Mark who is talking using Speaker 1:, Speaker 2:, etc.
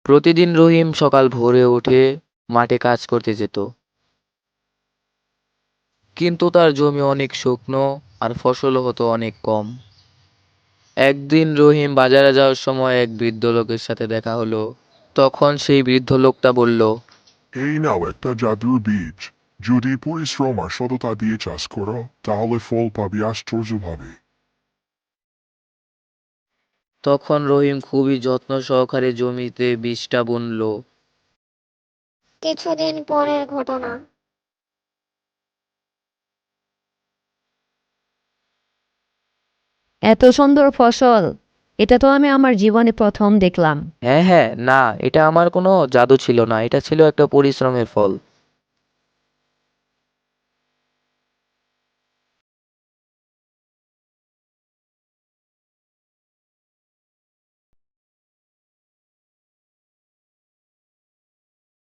Speaker 1: প্রতিদিন রহিম সকাল ভোরে উঠে মাঠে কাজ করতে যেত। কিন্তু তার জমি অনেক শুকনো আর ফসলও হতো অনেক কম। একদিন রহিম বাজারে যাওয়ার সময় এক বৃদ্ধ লোকের সাথে দেখা হলো। তখন সেই বৃদ্ধ লোকটা বলল,
Speaker 2: এই নাও একটা জাদুর বীজ। যদি পরিশ্রম আর সততা দিয়ে চাষ করো তাহলে ফল পাবে আশ্চর্যভাবে।
Speaker 1: তখন রহিম খুবই যত্ন সহকারে জমিতে বীজটা বুনলো।
Speaker 3: কিছুদিন পরের ঘটনা।
Speaker 4: এত সুন্দর ফসল! এটা তো আমি আমার জীবনে প্রথম দেখলাম।
Speaker 1: হ্যাঁ হ্যাঁ, না, এটা আমার কোনো জাদু ছিল না, এটা ছিল একটা পরিশ্রমের ফল।